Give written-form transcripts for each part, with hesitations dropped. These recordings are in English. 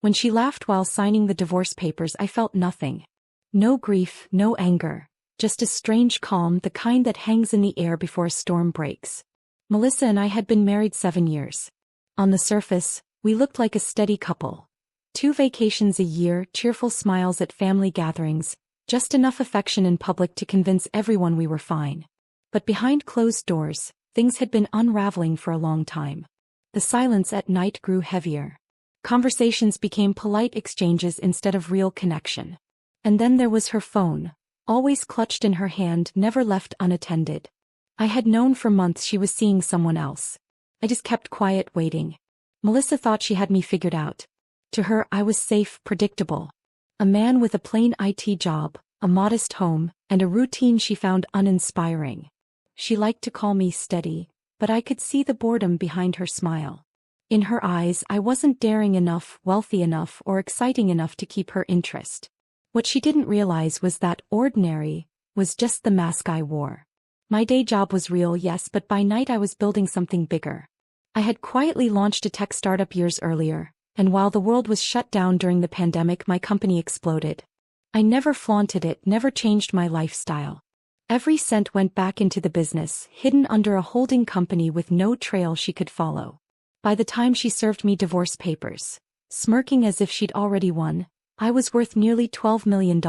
When she laughed while signing the divorce papers, I felt nothing. No grief, no anger. Just a strange calm, the kind that hangs in the air before a storm breaks. Melissa and I had been married 7 years. On the surface, we looked like a steady couple. 2 vacations a year, cheerful smiles at family gatherings, just enough affection in public to convince everyone we were fine. But behind closed doors, things had been unraveling for a long time. The silence at night grew heavier. Conversations became polite exchanges instead of real connection. And then there was her phone, always clutched in her hand, never left unattended. I had known for months she was seeing someone else. I just kept quiet, waiting. Melissa thought she had me figured out. To her, I was safe, predictable. A man with a plain IT job, a modest home, and a routine she found uninspiring. She liked to call me steady, but I could see the boredom behind her smile. In her eyes, I wasn't daring enough, wealthy enough, or exciting enough to keep her interest. What she didn't realize was that ordinary was just the mask I wore. My day job was real, yes, but by night I was building something bigger. I had quietly launched a tech startup years earlier, and while the world was shut down during the pandemic, my company exploded. I never flaunted it, never changed my lifestyle. Every cent went back into the business, hidden under a holding company with no trail she could follow. By the time she served me divorce papers, smirking as if she'd already won, I was worth nearly $12 million.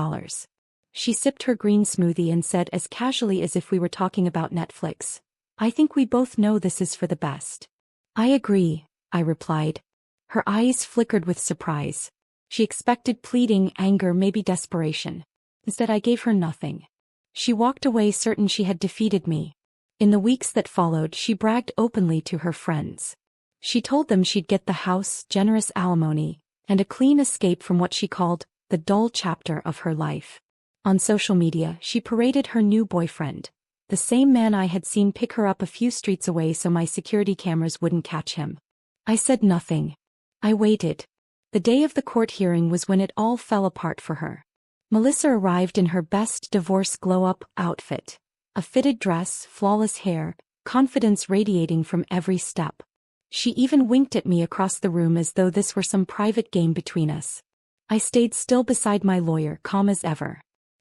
She sipped her green smoothie and said as casually as if we were talking about Netflix, "I think we both know this is for the best." "I agree," I replied. Her eyes flickered with surprise. She expected pleading, anger, maybe desperation. Instead, I gave her nothing. She walked away, certain she had defeated me. In the weeks that followed, she bragged openly to her friends. She told them she'd get the house, generous alimony, and a clean escape from what she called the dull chapter of her life. On social media, she paraded her new boyfriend, the same man I had seen pick her up a few streets away so my security cameras wouldn't catch him. I said nothing. I waited. The day of the court hearing was when it all fell apart for her. Melissa arrived in her best divorce glow-up outfit. A fitted dress, flawless hair, confidence radiating from every step. She even winked at me across the room as though this were some private game between us. I stayed still beside my lawyer, calm as ever.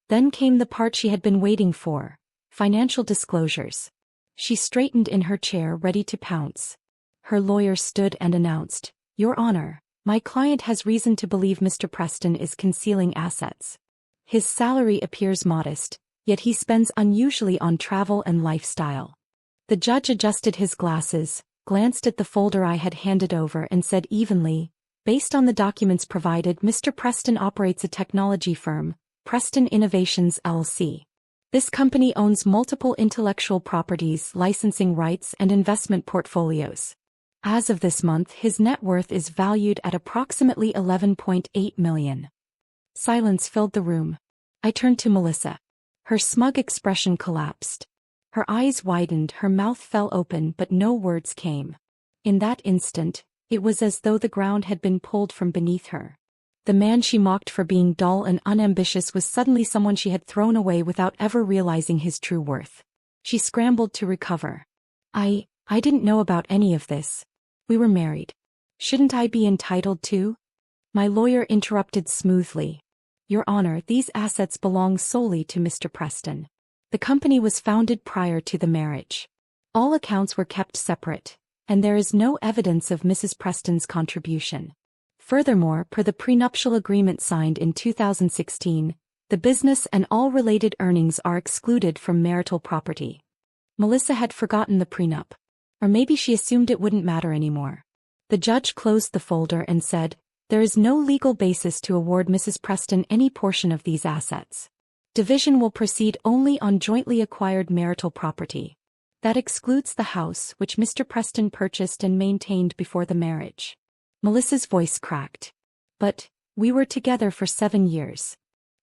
Then came the part she had been waiting for: financial disclosures. She straightened in her chair, ready to pounce. Her lawyer stood and announced, "Your Honor, my client has reason to believe Mr. Preston is concealing assets. His salary appears modest, yet he spends unusually on travel and lifestyle." The judge adjusted his glasses, glanced at the folder I had handed over, and said evenly, "Based on the documents provided, Mr. Preston operates a technology firm, Preston Innovations LLC. This company owns multiple intellectual properties, licensing rights, and investment portfolios. As of this month, his net worth is valued at approximately $11.8 million. Silence filled the room. I turned to Melissa. Her smug expression collapsed. Her eyes widened, her mouth fell open, but no words came. In that instant, it was as though the ground had been pulled from beneath her. The man she mocked for being dull and unambitious was suddenly someone she had thrown away without ever realizing his true worth. She scrambled to recover. I didn't know about any of this. We were married. Shouldn't I be entitled to?" My lawyer interrupted smoothly. "Your Honor, these assets belong solely to Mr. Preston. The company was founded prior to the marriage. All accounts were kept separate, and there is no evidence of Mrs. Preston's contribution. Furthermore, per the prenuptial agreement signed in 2016, the business and all related earnings are excluded from marital property." Melissa had forgotten the prenup. Or maybe she assumed it wouldn't matter anymore. The judge closed the folder and said, "There is no legal basis to award Mrs. Preston any portion of these assets. Division will proceed only on jointly acquired marital property. That excludes the house which Mr. Preston purchased and maintained before the marriage." Melissa's voice cracked. "But we were together for 7 years.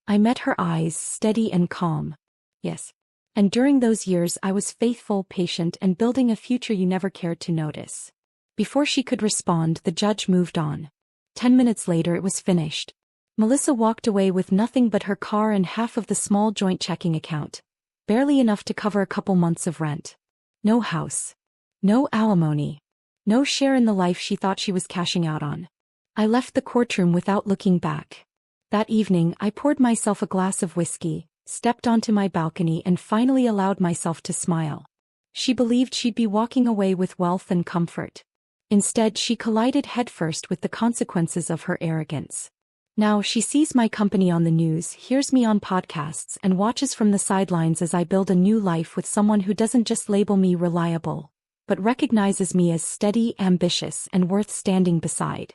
I met her eyes, steady and calm. Yes. And during those years I was faithful, patient, and building a future you never cared to notice." Before she could respond, the judge moved on. 10 minutes later it was finished. Melissa walked away with nothing but her car and half of the small joint checking account. Barely enough to cover a couple months of rent. No house. No alimony. No share in the life she thought she was cashing out on. I left the courtroom without looking back. That evening, I poured myself a glass of whiskey, stepped onto my balcony and finally allowed myself to smile. She believed she'd be walking away with wealth and comfort. Instead, she collided headfirst with the consequences of her arrogance. Now she sees my company on the news, hears me on podcasts, and watches from the sidelines as I build a new life with someone who doesn't just label me reliable, but recognizes me as steady, ambitious, and worth standing beside.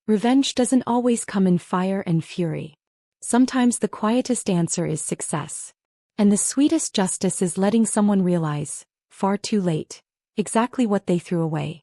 Revenge doesn't always come in fire and fury. Sometimes the quietest answer is success. And the sweetest justice is letting someone realize, far too late, exactly what they threw away.